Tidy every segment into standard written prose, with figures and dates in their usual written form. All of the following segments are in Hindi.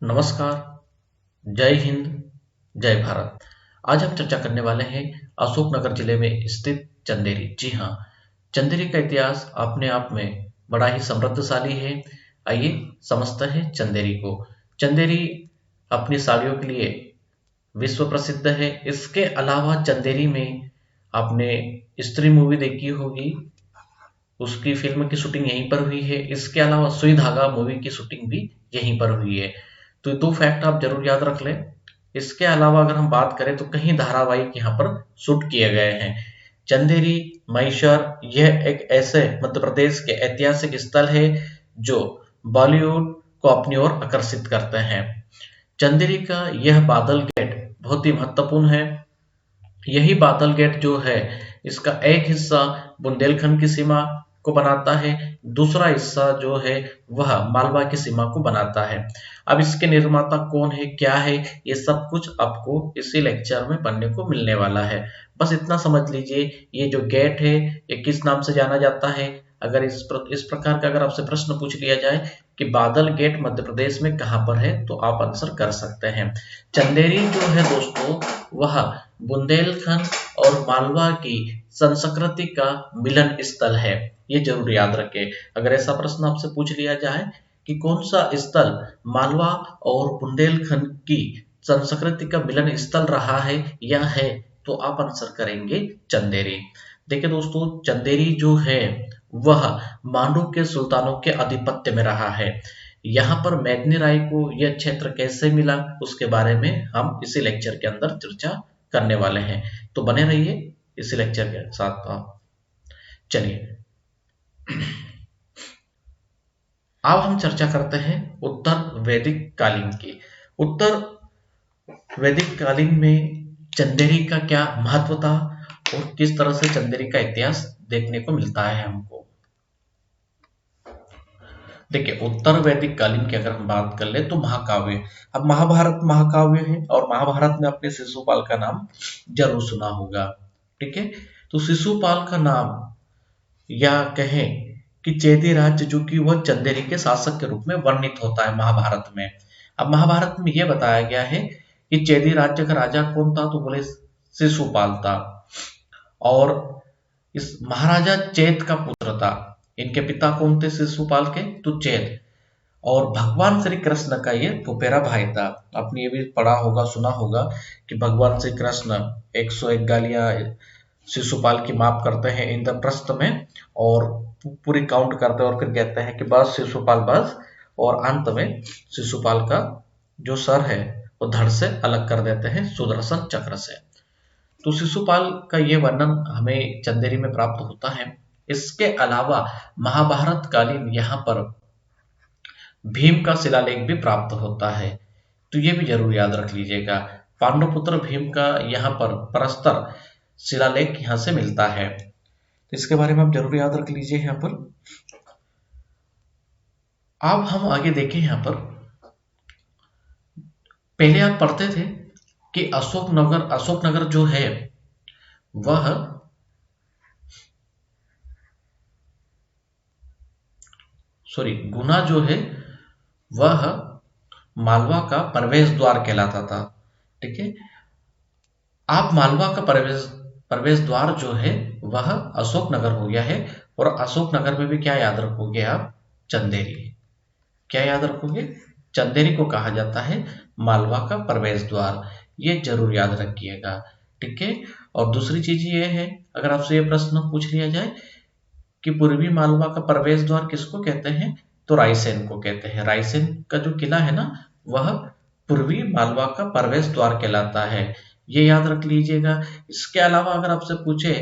नमस्कार, जय हिंद, जय भारत। आज हम चर्चा करने वाले हैं अशोकनगर जिले में स्थित चंदेरी। जी हाँ, चंदेरी का इतिहास अपने आप में बड़ा ही समृद्धशाली है। आइए समझते हैं चंदेरी को। चंदेरी अपनी साड़ियों के लिए विश्व प्रसिद्ध है। इसके अलावा चंदेरी में आपने स्त्री मूवी देखी होगी, उसकी फिल्म की शूटिंग यहीं पर हुई है। इसके अलावा सुई धागा मूवी की शूटिंग भी यहीं पर हुई है। तो ये दो फैक्ट आप जरूर याद रख लें। इसके अलावा अगर हम बात करें तो कई धारावाहिक यहाँ पर शूट किए गए हैं। चंदेरी मैसर यह एक ऐसे मध्य प्रदेश के ऐतिहासिक स्थल है जो बॉलीवुड को अपनी ओर आकर्षित करते हैं। चंदेरी का यह बादल गेट बहुत ही महत्वपूर्ण है। यही बादल गेट जो है, इसका एक हिस्सा बुंदेलखंड की सीमा को बनाता है, दूसरा हिस्सा जो है वह मालवा की सीमा को बनाता है। अब इसके निर्माता कौन है, क्या है, ये सब कुछ आपको इसी लेक्चर में पढ़ने को मिलने वाला है। बस इतना समझ लीजिए, ये जो गेट है ये किस नाम से जाना जाता है। अगर इस प्रकार का अगर आपसे प्रश्न पूछ लिया जाए कि बादल गेट मध्य प्रदेश में कहाँ पर है, तो आप आंसर कर सकते हैं। चंदेरी जो है दोस्तों, वह बुंदेलखंड और मालवा की संस्कृति का मिलन स्थल है। ये जरूर याद रखें। अगर ऐसा प्रश्न आपसे पूछ लिया जाए कि कौन सा स्थल मालवा और बुंदेलखंड की संस्कृति का मिलन स्थल रहा है या है, तो आप आंसर करेंगे चंदेरी। देखिए दोस्तों, चंदेरी जो है वह मांडू के सुल्तानों के आधिपत्य में रहा है। यहाँ पर मेदिनी राय को यह क्षेत्र कैसे मिला, उसके बारे में हम इसी लेक्चर के अंदर चर्चा करने वाले हैं। तो बने रहिए इसी लेक्चर के साथ। चलिए अब हम चर्चा करते हैं उत्तर वैदिक कालीन की। उत्तर वैदिक कालीन में चंदेरी का क्या महत्व था और किस तरह से चंदेरी का इतिहास देखने को मिलता है हमको। देखिए, उत्तर वैदिक कालीन की अगर हम बात कर ले तो महाकाव्य, अब महाभारत महाकाव्य है और महाभारत में अपने शिशुपाल का नाम जरूर सुना होगा। ठीक है, तो शिशुपाल का नाम या कहें कि चेदी राज्य जो कि वह चंदेरी के शासक के रूप में वर्णित होता है महाभारत में। अब महाभारत में यह बताया गया है कि चेदी राज्य का राजा कौन था, तो बोले शिशुपाल था और इस महाराजा चेत का पुत्र था। इनके पिता कौन थे शिशुपाल के, तो चेत। और भगवान श्री कृष्ण का ये फुफेरा भाई था। आपने ये भी पढ़ा होगा, सुना होगा कि भगवान श्री कृष्ण 101 गालियां शिशुपाल की माफ करते हैं इंद्रप्रस्थ में और पूरी काउंट करते हैं और फिर कहते हैं कि बस शिशुपाल बस, और अंत में शिशुपाल का जो सर है वो धड़ से अलग कर देते हैं सुदर्शन चक्र से। तो शिशुपाल का ये वर्णन हमें चंदेरी में प्राप्त होता है। इसके अलावा महाभारत कालीन यहाँ पर भीम का शिलालेख भी प्राप्त होता है, तो ये भी जरूर याद रख लीजिएगा। पांडुपुत्र भीम का यहाँ पर परस्तर शिलालेख यहाँ से मिलता है, तो इसके बारे में आप जरूर याद रख लीजिए। यहाँ पर अब हम आगे देखें। यहाँ पर पहले आप पढ़ते थे कि अशोकनगर जो है वह गुना जो है वह मालवा का प्रवेश द्वार कहलाता था। ठीक है, आप मालवा का प्रवेश द्वार जो है वह अशोकनगर हो गया है। और अशोकनगर में भी क्या याद रखोगे आप, चंदेरी। क्या याद रखोगे, चंदेरी को कहा जाता है मालवा का प्रवेश द्वार। ये जरूर याद रखिएगा। ठीक है, और दूसरी चीज ये है, अगर आपसे ये प्रश्न पूछ लिया जाए कि पूर्वी मालवा का प्रवेश द्वार किसको कहते हैं, तो रायसेन को कहते हैं। रायसेन का जो किला है ना, वह पूर्वी मालवा का प्रवेश द्वार कहलाता है। ये याद रख लीजिएगा। इसके अलावा अगर आपसे पूछे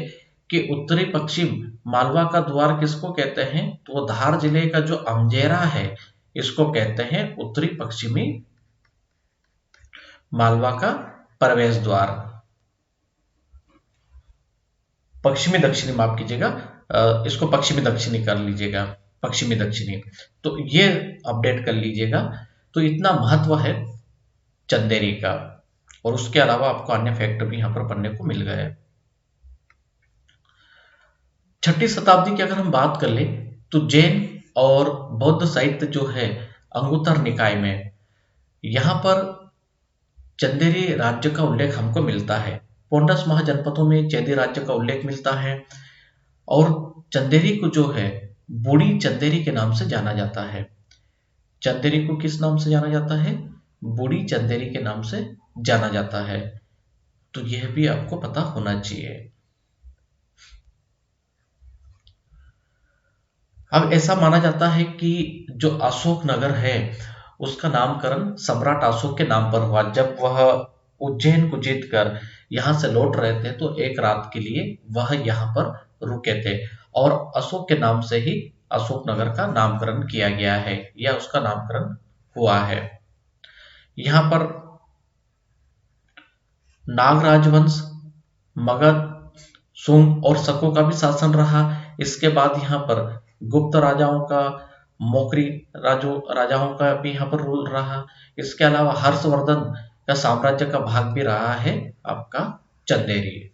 कि उत्तरी पश्चिम मालवा का द्वार किसको कहते हैं, तो वो धार जिले का जो अमजेरा है इसको कहते हैं उत्तरी पश्चिमी मालवा का प्रवेश द्वार। पश्चिमी दक्षिणी माफ कीजिएगा, इसको पश्चिमी दक्षिणी कर लीजिएगा, पश्चिमी दक्षिणी। तो ये अपडेट कर लीजिएगा। तो इतना महत्व है चंदेरी का, और उसके अलावा आपको अन्य फैक्ट भी यहाँ पर पढ़ने को मिल गए। 6ठी शताब्दी की अगर हम बात कर ले तो जैन और बौद्ध साहित्य जो है अंगुत्तर निकाय में यहाँ पर चंदेरी राज्य का उल्लेख हमको मिलता है। पोंडस महाजनपदों में चेदी राज्य का उल्लेख मिलता है और चंदेरी को जो है बूढ़ी चंदेरी के नाम से जाना जाता है। चंदेरी को किस नाम से जाना जाता है? बूढ़ी चंदेरी के नाम से जाना जाता है। तो यह भी आपको पता होना चाहिए। अब ऐसा माना जाता है कि जो अशोक नगर है उसका नामकरण सम्राट अशोक के नाम पर हुआ। जब वह उज्जैन को जीतकर यहां से लौट रहे थे तो एक रात के लिए वह यहां पर रुके थे और अशोक के नाम से ही अशोक नगर का नामकरण किया गया है या उसका नामकरण हुआ है। यहाँ पर नाग राजवंश, मगध, शुंग और शकों का भी शासन रहा। इसके बाद यहाँ पर गुप्त राजाओं का, मौर्य राजाओं का भी यहाँ पर रूल रहा। इसके अलावा हर्षवर्धन का साम्राज्य का भाग भी रहा है आपका चंदेरी।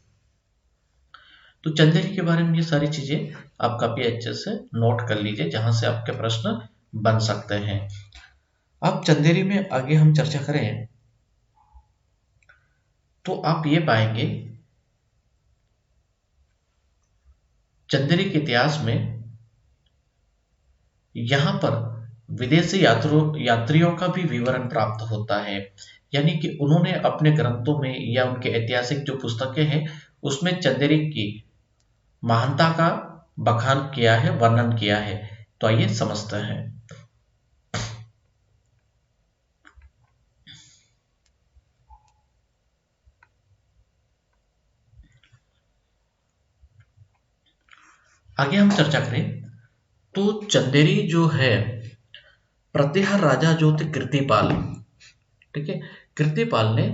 तो चंदेरी के बारे में ये सारी चीजें आप काफी अच्छे से नोट कर लीजिए जहां से आपके प्रश्न बन सकते हैं। अब चंदेरी में आगे हम चर्चा करें तो आप ये पाएंगे चंदेरी के इतिहास में यहां पर विदेशी यात्रियों का भी विवरण प्राप्त होता है। यानी कि उन्होंने अपने ग्रंथों में या उनके ऐतिहासिक जो पुस्तकें हैं उसमें चंदेरी की महानता का बखान किया है, वर्णन किया है। तो आइए समझते हैं। आगे हम चर्चा करें तो चंदेरी जो है, प्रतिहार राजा जो थे कीर्तिपाल, ठीक है, कीर्तिपाल ने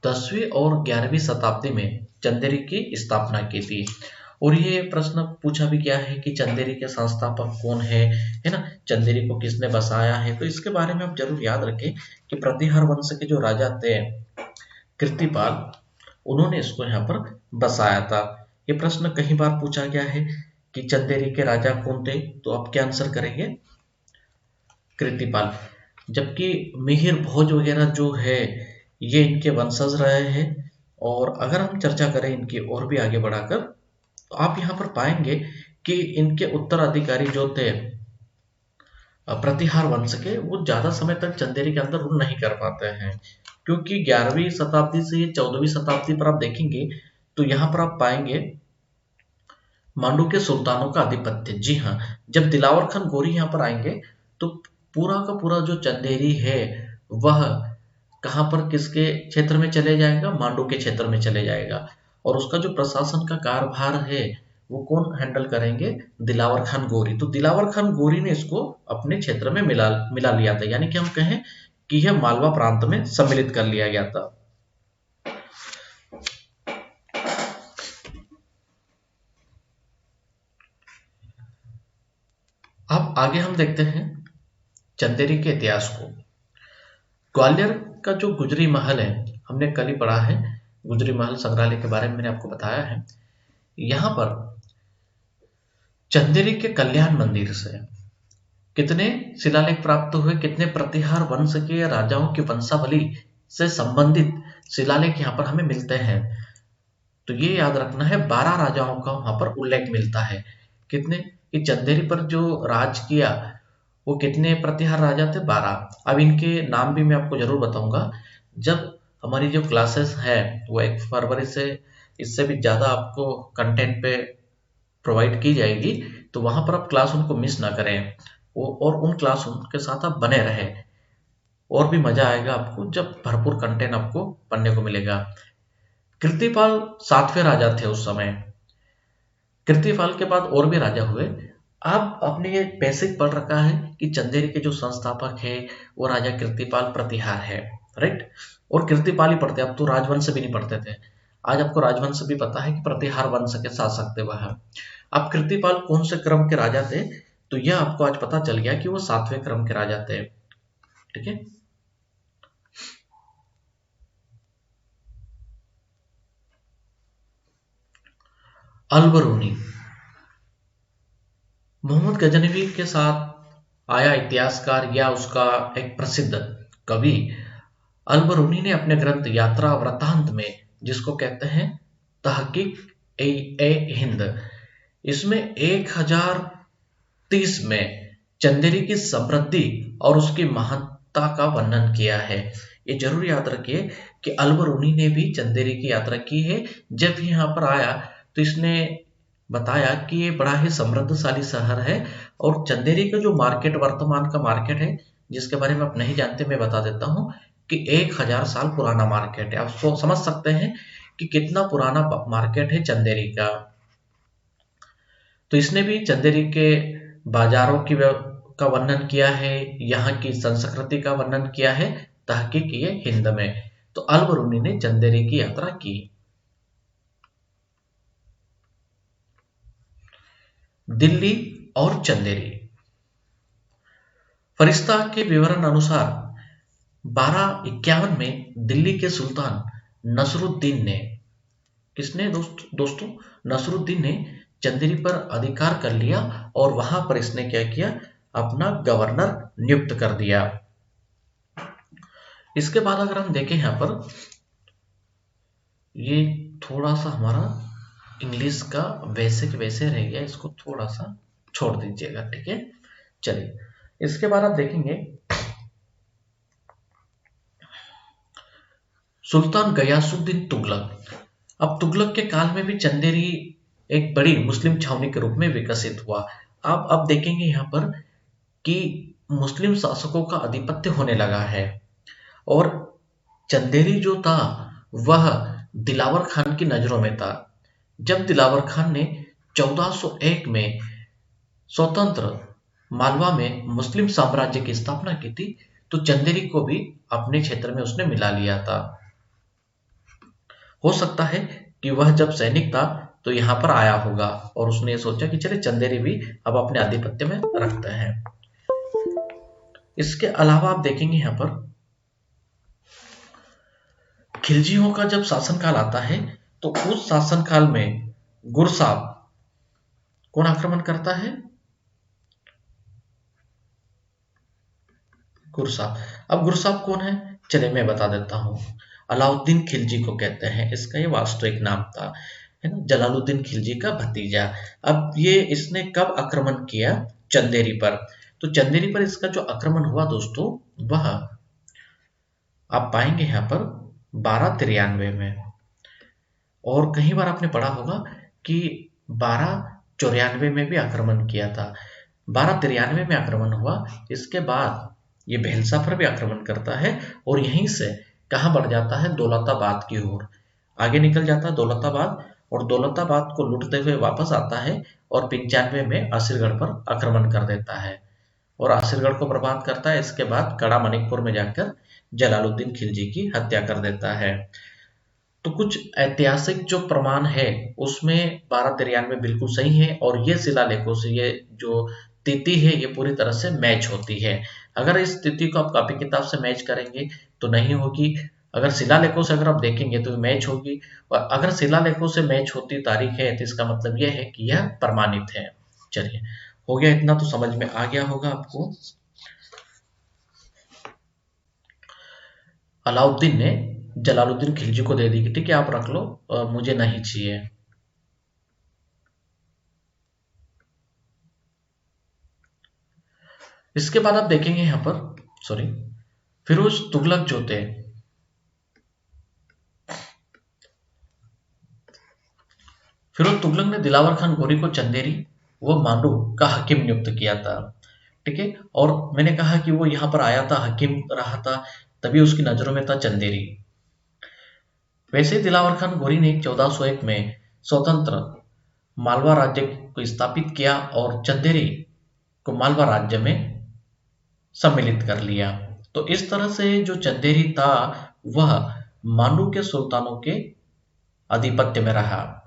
10वीं और 11वीं शताब्दी में चंदेरी की स्थापना की थी। और ये प्रश्न पूछा भी गया है कि चंदेरी के संस्थापक कौन है ना, चंदेरी को किसने बसाया है। तो इसके बारे में आप जरूर याद रखें कि प्रतिहार वंश के जो राजा थे कीर्तिपाल, उन्होंने इसको यहाँ पर बसाया था। ये प्रश्न कई बार पूछा गया है कि चंदेरी के राजा कौन थे, तो आप क्या आंसर करेंगे? कीर्तिपाल। जबकि मिहिर भोज वगैरह जो है ये इनके वंशज रहे हैं। और अगर हम चर्चा करें इनकी और भी आगे बढ़ाकर तो आप यहाँ पर पाएंगे कि इनके उत्तराधिकारी जो थे प्रतिहार वंश के, वो ज्यादा समय तक चंदेरी के अंदर रूल नहीं कर पाते हैं, क्योंकि 11वीं शताब्दी से 14वीं शताब्दी पर आप देखेंगे तो यहाँ पर आप पाएंगे मांडू के सुल्तानों का आधिपत्य। जी हाँ, जब दिलावर खान गोरी यहाँ पर आएंगे तो पूरा का पूरा जो चंदेरी है वह कहाँ पर, किसके क्षेत्र में चले जाएगा? मांडू के क्षेत्र में चले जाएगा। और उसका जो प्रशासन का कार्यभार है वो कौन हैंडल करेंगे? दिलावर खान गोरी। तो दिलावर खान गोरी ने इसको अपने क्षेत्र में मिला लिया था, यानी कि हम कहें कि यह मालवा प्रांत में सम्मिलित कर लिया गया था। अब आगे हम देखते हैं चंदेरी के इतिहास को। ग्वालियर का जो गुजरी महल है, हमने कल ही पढ़ा है, गुजरी महल संग्रहालय के बारे में मैंने आपको बताया है। यहां पर चंदेरी के कल्याण मंदिर से कितने शिलालेख प्राप्त हुए, कितने प्रतिहार वंश के राजाओं की वंशावली से संबंधित शिलालेख यहाँ पर हमें मिलते हैं। तो ये याद रखना है, 12 राजाओं का वहां पर उल्लेख मिलता है। कितने? कि चंदेरी पर जो राज किया वो कितने प्रतिहार राजा थे? 12। अब इनके नाम भी मैं आपको जरूर बताऊंगा जब हमारी जो क्लासेस है वो 1 फरवरी से, इससे भी ज्यादा आपको कंटेंट पे प्रोवाइड की जाएगी। तो वहां पर आप क्लास उनको मिस ना करें और उन क्लास के साथ आप बने रहे, और भी मजा आएगा आपको जब भरपूर कंटेंट आपको पढ़ने को मिलेगा। कीर्तिपाल 7वें राजा थे उस समय। कीर्तिपाल के बाद और भी राजा हुए। आप अपने ये बेसिक पढ़ रखा है कि चंदेरी के जो संस्थापक है वो राजा कीर्तिपाल प्रतिहार है, राइट। और कीर्तिपाल ही पढ़ते, अब तो राजवंश भी नहीं पढ़ते थे। आज आपको राजवंश भी पता है कि प्रतिहार वंश के शासक थे वह। अब कीर्तिपाल कौन से क्रम के राजा थे, तो यह आपको आज पता चल गया कि वो 7वें क्रम के राजा थे, ठीक है। अलबरूनी मोहम्मद गजनवी के साथ आया इतिहासकार या उसका एक प्रसिद्ध कवि अल-बरूनी ने अपने ग्रंथ यात्रा वृत्तांत में, जिसको कहते हैं तहकीक ए हिंद, इसमें 1030 में चंदेरी की समृद्धि और उसकी महत्ता का वर्णन किया है। ये जरूर याद रखिए कि अल-बरूनी ने भी चंदेरी की यात्रा की है। जब यहाँ पर आया तो इसने बताया कि ये बड़ा ही समृद्धशाली शहर है, और चंदेरी का जो मार्केट, वर्तमान का मार्केट है, जिसके बारे में आप नहीं जानते, मैं बता देता हूँ कि 1000 साल पुराना मार्केट है। आप समझ सकते हैं कि कितना पुराना मार्केट है चंदेरी का। तो इसने भी चंदेरी के बाजारों का वर्णन किया है, यहाँ की संस्कृति का वर्णन किया है तहकीक ये हिंद में। तो अल-बरूनी ने चंदेरी की यात्रा की। दिल्ली और चंदेरी। फरिश्ता के विवरण अनुसार 1251 में दिल्ली के सुल्तान नसरुद्दीन ने, किसने दोस्तों, नसरुद्दीन ने चंदेरी पर अधिकार कर लिया, और वहां पर इसने क्या किया, अपना गवर्नर नियुक्त कर दिया। इसके बाद अगर हम देखें यहाँ पर, ये थोड़ा सा हमारा इंग्लिश का वैसे के वैसे रह गया, इसको थोड़ा सा छोड़ दीजिएगा, ठीक है। चलिए, इसके बाद आप देखेंगे सुल्तान गयासुद्दीन तुगलक। अब तुगलक के काल में भी चंदेरी एक बड़ी मुस्लिम छावनी के रूप में विकसित हुआ। आप अब देखेंगे यहाँ पर कि मुस्लिम शासकों का आधिपत्य होने लगा है, और चंदेरी जो था वह दिलावर खान की नजरों में था। जब दिलावर खान ने 1401 में स्वतंत्र मालवा में मुस्लिम साम्राज्य की स्थापना की थी, तो चंदेरी को भी अपने क्षेत्र में उसने मिला लिया था। हो सकता है कि वह जब सैनिक था तो यहाँ पर आया होगा, और उसने ये सोचा कि चले चंदेरी भी अब अपने आधिपत्य में रखते हैं। इसके अलावा आप देखेंगे यहाँ पर खिलजियों का जब शासनकाल आता है, तो उस शासनकाल में गुरसाब कौन आक्रमण करता है, गुरसाब। अब गुरसाब कौन है, चलिए मैं बता देता हूँ। अलाउद्दीन खिलजी को कहते हैं, इसका ये वास्तविक नाम था, है ना, जलालुद्दीन खिलजी का भतीजा। अब ये इसने कब आक्रमण किया, चंदेरी पर। तो चंदेरी पर इसका जो आक्रमण हुआ दोस्तों, वह आप पाएंगे यहाँ पर 1293 में, और कहीं बार आपने पढ़ा होगा कि 1294 में भी आक्रमण किया था। 1293 में आक्रमण हुआ, इसके बाद ये भैलसा पर भी आक्रमण करता है, और यहीं से कहाँ बढ़ जाता है, दौलताबाद की ओर आगे निकल जाता है, दौलताबाद, और दौलताबाद को लूटते हुए वापस आता है, और 95 में आसिरगढ़ पर आक्रमण कर देता है, और आसिरगढ़ को बर्बाद करता है। इसके बाद कड़ा मनिकपुर में जाकर जलालुद्दीन खिलजी की हत्या कर देता है। तो कुछ ऐतिहासिक जो प्रमाण है उसमें 1293 बिल्कुल सही है, और ये शिलालेखों से ये जो तिथि है ये पूरी तरह से मैच होती है। अगर इस तिथि को आप कॉपी किताब से मैच करेंगे तो नहीं होगी, अगर शिलालेखों से अगर आप देखेंगे तो मैच होगी, और अगर शिलालेखों से मैच होती तारीख है तो इसका मतलब यह है कि यह प्रमाणित है। चलिए, हो गया इतना तो समझ में आ गया होगा आपको। अलाउद्दीन ने जलालुद्दीन खिलजी को दे दी कि ठीक है आप रख लो, मुझे नहीं चाहिए। इसके बाद आप देखेंगे यहाँ पर, सॉरी, फिरोज तुगलक जो थे, फिरोज तुगलक ने दिलावर खान गोरी को चंदेरी व मांडू का हकीम नियुक्त किया था, ठीक है। और मैंने कहा कि वो यहाँ पर आया था, हकीम रहा था, तभी उसकी नजरों में था चंदेरी। वैसे दिलावर खान गोरी ने 1401 में स्वतंत्र मालवा राज्य को स्थापित किया, और चंदेरी को मालवा राज्य में सम्मिलित कर लिया। तो इस तरह से जो चंदेरी था वह मांडू के सुल्तानों के आधिपत्य में रहा।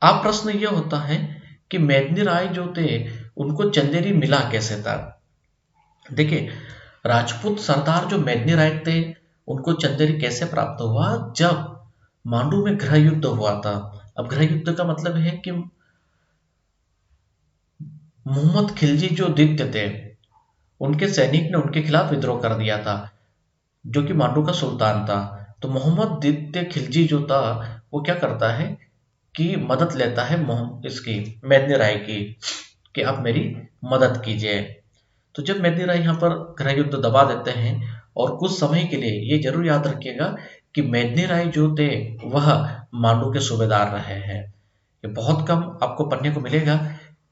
अब प्रश्न यह होता है कि मेदिनी राय जो थे उनको चंदेरी मिला कैसे था। देखिए, राजपूत सरदार जो मेदिनी राय थे उनको चंदेरी कैसे प्राप्त हुआ, जब मांडू में गृह युद्ध हुआ था। अब गृह युद्ध का मतलब है कि मोहम्मद खिलजी जो द्वितीय थे उनके सैनिक ने उनके खिलाफ विद्रोह कर दिया था, जो कि मांडू का सुल्तान था। तो मोहम्मद द्वितीय खिलजी जो था वो क्या करता है कि मदद लेता है इसकी मेदिनी राय की, कि आप मेरी मदद कीजिए। तो जब मेदिनी राय यहाँ पर गृह युद्ध दबा देते हैं, और कुछ समय के लिए ये जरूर याद रखिएगा कि मेदिनी राय जो थे वह मांडू के सूबेदार रहे हैं। ये बहुत कम आपको पढ़ने को मिलेगा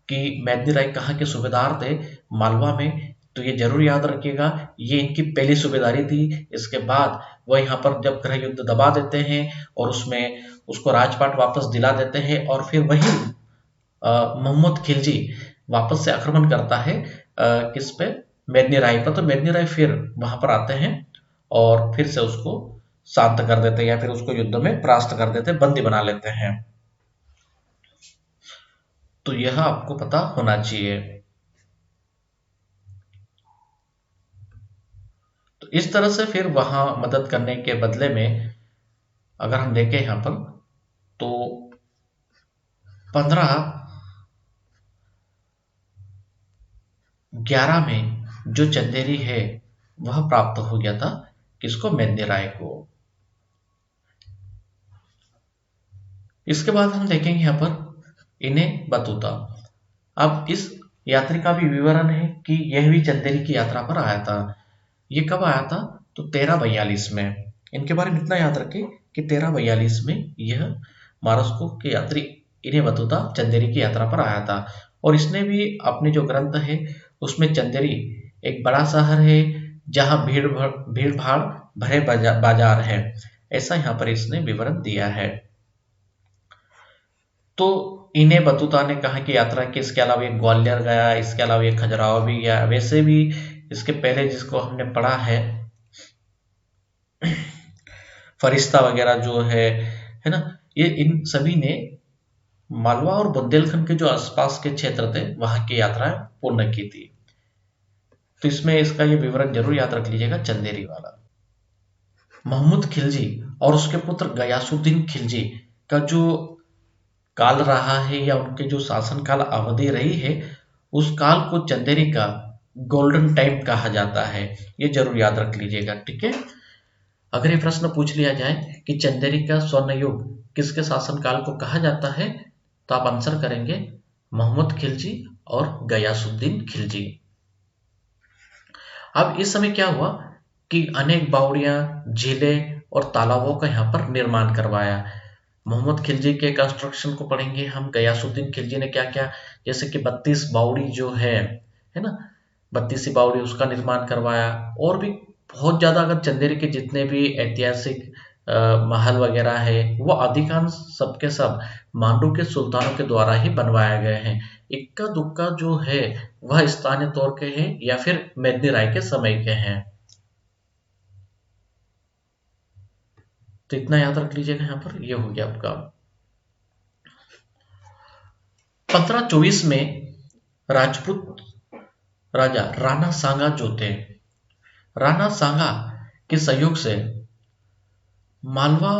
कि मेदिनी राय कहाँ के सूबेदार थे, मालवा में। तो ये जरूर याद रखिएगा, ये इनकी पहली सूबेदारी थी। इसके बाद वो यहाँ पर जब गृह युद्ध दबा देते हैं और उसमें उसको राजपाट वापस दिला देते हैं, और फिर वही मोहम्मद खिलजी वापस से आक्रमण करता है किस पे, मेदिनी राय पर। तो मेदिनी राय फिर वहां पर आते हैं और फिर से उसको शांत कर देते हैं, या फिर उसको युद्ध में परास्त कर देते हैं, बंदी बना लेते हैं। तो यह आपको पता होना चाहिए। तो इस तरह से फिर वहां मदद करने के बदले में अगर हम देखें यहां पर, तो 1511 में जो चंदेरी है वह प्राप्त हो गया था किसको, मेदिनी राय को। इसके बाद हम देखेंगे यहाँ पर इन्हें बतूता। अब इस यात्री का भी विवरण है कि यह भी चंदेरी की यात्रा पर आया था। ये कब आया था, तो 1342 में। इनके बारे में इतना याद रखें कि 1342 में यह मारस्को के यात्री इन्हें बतूता चंदेरी की यात्रा पर आया था। और इसने भी अपने जो ग्रंथ है उसमें चंदेरी एक बड़ा शहर है जहां भीड़ भाड़ भरे बाजार है, ऐसा यहाँ पर इसने विवरण दिया है। तो इन्हें बतूता ने कहा कि यात्रा की, इसके अलावा ये ग्वालियर गया, इसके अलावा ये खजुराहो भी गया। वैसे भी इसके पहले जिसको हमने पढ़ा है फरिश्ता वगैरह जो है ना, ये इन सभी ने मालवा और बुंदेलखंड के जो आसपास के क्षेत्र थे वहां की यात्राएं पूर्ण की थी। तो इसमें इसका ये विवरण जरूर याद रख लीजिएगा, चंदेरी वाला। मोहम्मद खिलजी और उसके पुत्र गयासुद्दीन खिलजी का जो काल रहा है, या उनके जो शासन काल अवधि रही है, उस काल को चंदेरी का गोल्डन टाइम कहा जाता है। ये जरूर याद रख लीजिएगा, ठीक है। अगर ये प्रश्न पूछ लिया जाए कि चंदेरी का स्वर्ण युग किसके शासनकाल को कहा जाता है, तो आप आंसर करेंगे मोहम्मद खिलजी और गयासुद्दीन खिलजी। अब इस समय क्या हुआ कि अनेक बावड़ियां, झीलें और तालाबों का यहाँ पर निर्माण करवाया। मोहम्मद खिलजी के कंस्ट्रक्शन को पढ़ेंगे हम। गयासुद्दीन खिलजी ने क्या क्या, जैसे कि 32 बावड़ी जो है ना, 32 बावड़ी उसका निर्माण करवाया। और भी बहुत ज्यादा, अगर चंदेरी के जितने भी ऐतिहासिक महल वगैरह है वो अधिकांश सबके सब मांडू के सुल्तानों के द्वारा ही बनवाए गए हैं। इक्का दुक्का जो है वह स्थानीय तौर के हैं या फिर मेदिनी राय के समय के हैं। तो इतना याद रख लीजिएगा, यहाँ पर ये हो गया आपका। 1524 में राजपूत राजा राणा सांगा जो थे, राणा सांगा के सहयोग से मालवा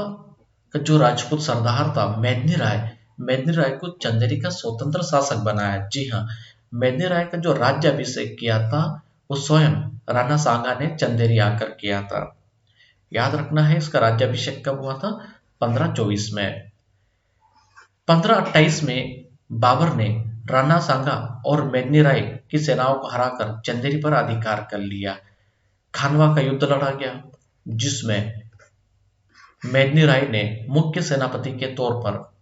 का जो राजपूत सरदार था मेदिनी राय को चंदेरी का स्वतंत्र शासक बनाया। जी हाँ, मेदिनी राय का जो राज्याभिषेक किया था वो स्वयं राणा सांगा ने चंदेरी आकर किया था। याद रखना है इसका राज्याभिषेक कब हुआ था, 1524 में। 1528 में बाबर ने राणा सांगा और मेदिनी राय की सेनाओं को हराकर चंदेरी पर अधिकार कर लिया। खानवा का युद्ध लड़ा गया जिसमें मेदिनी राय ने मुख्य सेनापति के तौर पर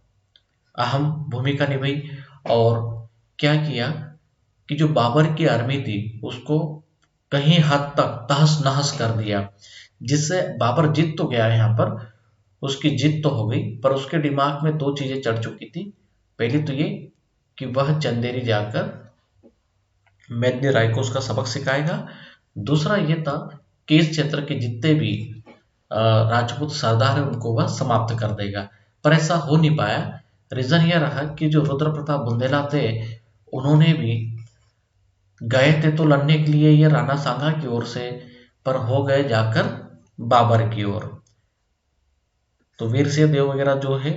अहम भूमिका निभाई। और क्या किया कि जो बाबर की आर्मी थी उसको कहीं हद तक तहस नहस कर दिया, जिससे बाबर जीत तो गया, यहाँ पर उसकी जीत तो हो गई, पर उसके दिमाग में दो चीजें चढ़ चुकी थी। पहली तो ये कि वह चंदेरी जाकर मेदिनी राय को उसका सबक सिखाएगा। दूसरा ये था कि इस क्षेत्र के जितने भी राजपूत सरदार है उनको वह समाप्त कर देगा, पर ऐसा हो नहीं पाया। रीजन यह रहा कि जो रुद्र प्रताप बुंदेला थे उन्होंने भी गए थे तो लड़ने के लिए ये राणा सांगा की ओर से, पर हो गए जाकर बाबर की ओर। तो वीर सिंह देव वगैरह जो है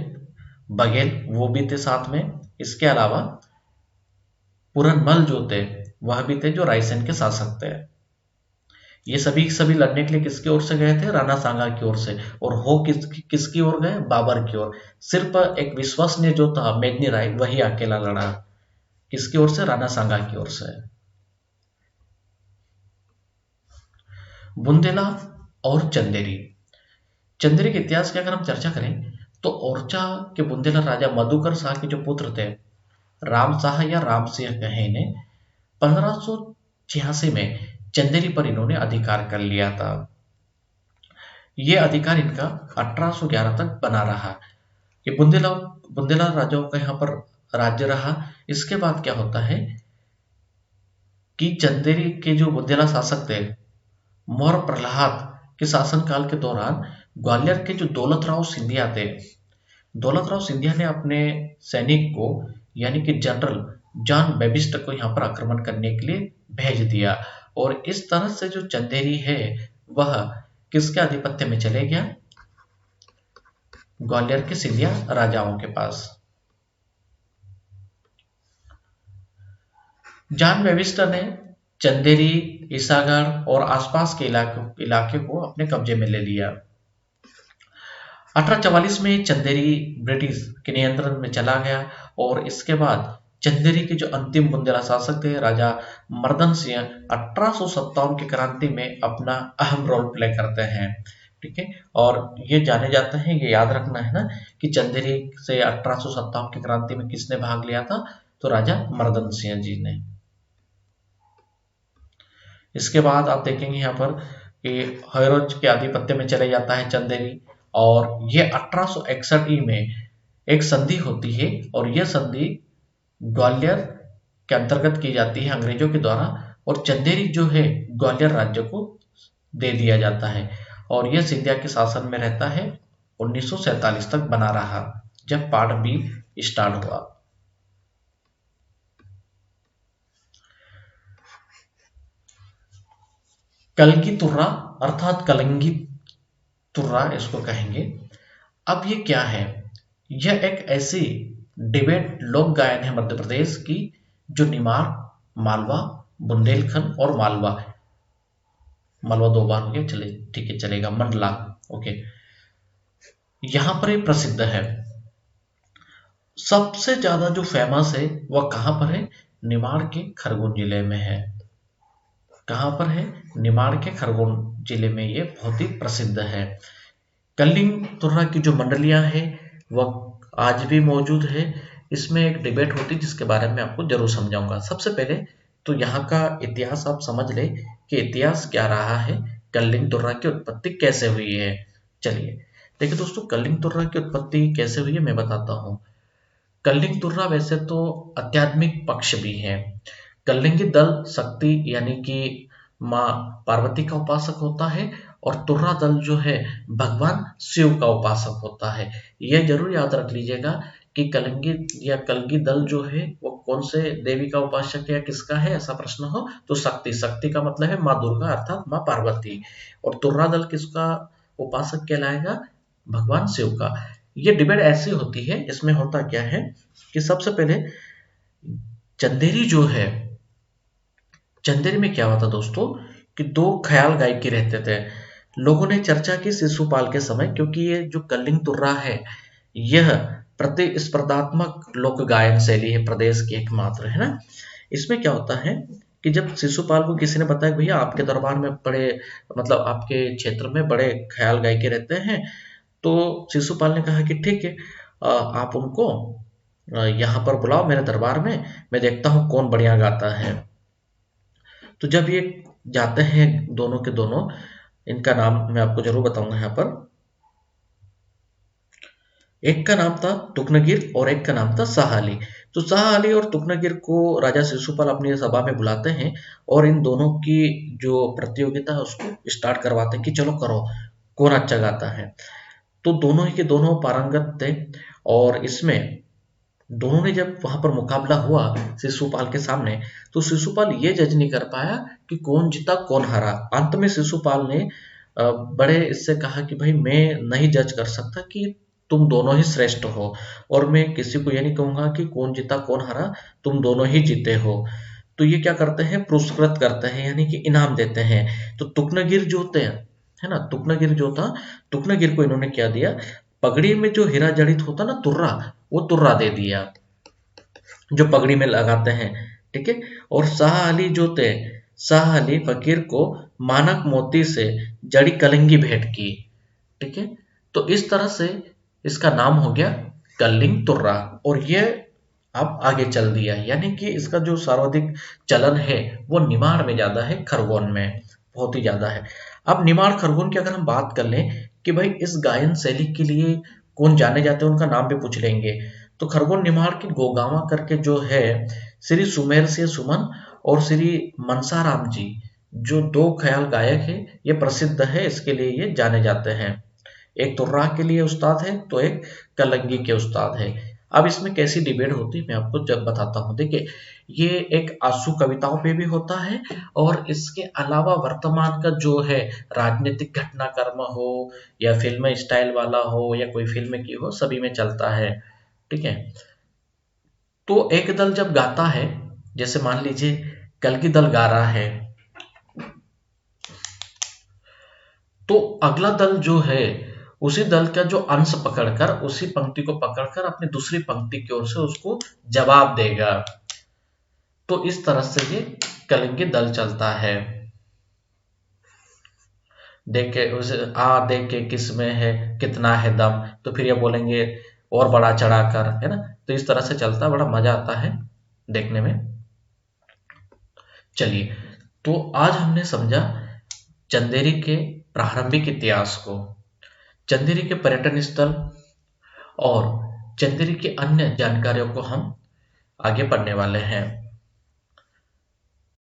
बघेल वो भी थे साथ में। इसके अलावा पूरनमल जो थे वह भी थे जो रायसेन के शासक थे। ये सभी सभी लड़ने के लिए किसकी ओर से गए थे? राणा सांगा की ओर से। और हो किसकी ओर गए? बाबर की ओर। सिर्फ एक विश्वसनीय जो था मेघनी राय, वही अकेला लड़ा। किसकी ओर से? राणा सांगा की ओर से। बुंदेला और चंदेरी। चंदेरी के इतिहास की अगर हम चर्चा करें तो ओरछा के बुंदेला राजा मधुकर शाह के जो पुत्र थे, राम शाह या राम सिंह कहे इन्हें, 1586 में चंदेरी पर इन्होंने अधिकार कर लिया था। ये अधिकार इनका 1811 तक बना रहा। ये बुंदेला बुंदेला राजाओं का यहाँ पर राज्य रहा। इसके बाद क्या होता है कि चंदेरी के जो बुंदेला शासक थे, मौर्य प्रहलाद के शासनकाल के दौरान ग्वालियर के जो दौलत राव सिंधिया थे, दौलत राव सिंधिया ने अपने सैनिक को यानी कि जनरल जॉन बेबिस्ट को यहाँ पर आक्रमण करने के लिए भेज दिया। और इस तरह से जो चंदेरी है वह किसके आधिपत्य में चले गया? ग्वालियर के सिंधिया राजाओं के पास। जॉन बेबिस्ट ने चंदेरी, ईसागढ़ और आसपास के इलाके को अपने कब्जे में ले लिया। 1844 में चंदेरी ब्रिटिश के नियंत्रण में चला गया और इसके बाद चंदेरी के जो अंतिम बुंदेला शासक थे राजा मर्दन सिंह 1857 की क्रांति में अपना अहम रोल प्ले करते हैं। ठीक है, और ये जाने जाते हैं, ये याद रखना है ना कि चंदेरी से 1857 की क्रांति में किसने भाग लिया था? तो राजा मर्दन सिंह जी ने। इसके बाद आप देखेंगे यहाँ पर कि हैरोज के आधिपत्य में चले जाता है चंदेरी, और ये 1861 में एक संधि होती है और यह संधि ग्वालियर के अंतर्गत की जाती है अंग्रेजों के द्वारा, और चंदेरी जो है ग्वालियर राज्य को दे दिया जाता है और यह सिंधिया के शासन में रहता है। 1947 तक बना रहा जब पार्ट बी स्टार्ट हुआ। कलगी तुर्रा अर्थात कलंगी तुर्रा इसको कहेंगे। अब ये क्या है? यह एक ऐसी डिबेट लोक गायन है मध्य प्रदेश की जो निमाड़, मालवा, बुंदेलखंड और मालवा, मालवा दो बार हो गया, चले ठीक है चलेगा, मंडला, ओके, यहां पर ये प्रसिद्ध है। सबसे ज्यादा जो फेमस है वह कहां पर है? निमाड़ के खरगोन जिले में है। कहां पर है? निमाड़ के खरगोन जिले में ये बहुत ही प्रसिद्ध है। कलिंग तुर्रा की जो मंडलियां हैं वह आज भी मौजूद है। इसमें एक डिबेट होती है जिसके बारे में आपको जरूर समझाऊंगा। सबसे पहले तो यहाँ का इतिहास आप समझ ले कि इतिहास क्या रहा है, कलिंग तुर्रा की उत्पत्ति कैसे हुई है। चलिए देखिए दोस्तों, कलिंग तुर्रा की उत्पत्ति कैसे हुई है मैं बताता हूँ। कलिंग तुर्रा वैसे तो आध्यात्मिक पक्ष भी है। कलिंगी दल शक्ति यानी कि माँ पार्वती का उपासक होता है और तुर्रा दल जो है भगवान शिव का उपासक होता है। यह जरूर याद रख लीजिएगा कि कलिंगी या कलगी दल जो है वो कौन से देवी का उपासक है या किसका है, ऐसा प्रश्न हो तो शक्ति, शक्ति का मतलब है माँ दुर्गा अर्थात माँ पार्वती, और तुर्रा दल किसका उपासक कहलाएगा? भगवान शिव का। ये डिबेट ऐसी होती है, इसमें होता क्या है कि सबसे पहले चंदेरी जो है, चंदेरी में क्या हुआ था दोस्तों कि दो ख्याल गायकी रहते थे। लोगों ने चर्चा की शिशुपाल के समय, क्योंकि ये जो कलिंग तुर्रा है यह प्रतिस्पर्धात्मक लोक गायन शैली है, प्रदेश की एकमात्र है ना। इसमें क्या होता है कि जब शिशुपाल को किसी ने बताया भैया आपके दरबार में बड़े मतलब आपके क्षेत्र में बड़े ख्याल गायकी रहते हैं, तो शिशुपाल ने कहा कि ठीक है, आप उनको यहाँ पर बुलाओ मेरे दरबार में, मैं देखता हूँ कौन बढ़िया गाता है। तो जब ये जाते हैं दोनों के दोनों, इनका नाम मैं आपको जरूर बताऊंगा यहाँ पर। एक का नाम था तुकनगिर और एक का नाम था शाह अली। तो शाह अली और तुकनगिर को राजा शिशुपाल अपनी सभा में बुलाते हैं और इन दोनों की जो प्रतियोगिता है उसको स्टार्ट करवाते हैं कि चलो करो कौन अच्छा गाता है। तो दोनों ही के दोनों पारंगत थे और इसमें दोनों ने जब वहां पर मुकाबला हुआ शिशुपाल के सामने, तो शिशुपाल ये जज नहीं कर पाया कि कौन जीता कौन हारा। अंत में शिशुपाल ने बड़े इससे कहा कि भाई मैं नहीं जज कर सकता कि तुम दोनों ही श्रेष्ठ हो, और मैं किसी को ये नहीं कहूंगा कि कौन जीता कौन हारा, तुम दोनों ही जीते हो। तो ये क्या करते हैं, पुरस्कृत करते हैं, यानी कि इनाम देते हैं। तो तुकनगिर जो होते हैं, है ना, तुकनगिर जो था, तुकनगिर को इन्होंने क्या दिया, पगड़ी में जो हीरा जड़ित होता ना तुर्रा, वो तुर्रा दे दिया, जो पगड़ी में लगाते हैं। ठीक है। और शाह अली जो थे, शाह अली फकीर को मानक मोती से जड़ी कलंगी भेंट की। ठीक है। तो इस तरह से इसका नाम हो गया कलिंग तुर्रा, और ये अब आगे चल दिया, यानी कि इसका जो सर्वाधिक चलन है वो निमाड़ में ज्यादा है, खरगोन में बहुत ही ज्यादा है। अब निमाड़ खरगोन की अगर हम बात कर लें कि भाई इस गायन शैली के लिए कौन जाने जाते हैं, उनका नाम भी पूछ लेंगे। तो खरगोन निमाड़ की गोगावा करके जो है, श्री सुमेर से सुमन और श्री मनसाराम जी, जो दो ख्याल गायक है, ये प्रसिद्ध है, इसके लिए ये जाने जाते हैं। एक तुर्रा के लिए उस्ताद है, तो एक कलंगी के उस्ताद है। अब इसमें कैसी डिबेट होती है मैं आपको जब बताता हूँ। देखिए, ये एक आंसू कविताओं पे भी होता है, और इसके अलावा वर्तमान का जो है राजनीतिक घटनाक्रम हो या फिल्म स्टाइल वाला हो या कोई फिल्म की हो, सभी में चलता है। ठीक है। तो एक दल जब गाता है, जैसे मान लीजिए कलगी दल गा रहा है, तो अगला दल जो है उसी दल का जो अंश पकड़कर, उसी पंक्ति को पकड़कर अपनी दूसरी पंक्ति की ओर से उसको जवाब देगा। तो इस तरह से ये कलिंगी दल चलता है। देखे उसे आ देख के किसमें है कितना है दम, तो फिर ये बोलेंगे और बड़ा चढ़ाकर, है ना। तो इस तरह से चलता है, बड़ा मजा आता है देखने में। चलिए, तो आज हमने समझा चंदेरी के प्रारंभिक इतिहास को, चंदेरी के पर्यटन स्थल और चंदेरी की अन्य जानकारियों को हम आगे पढ़ने वाले हैं।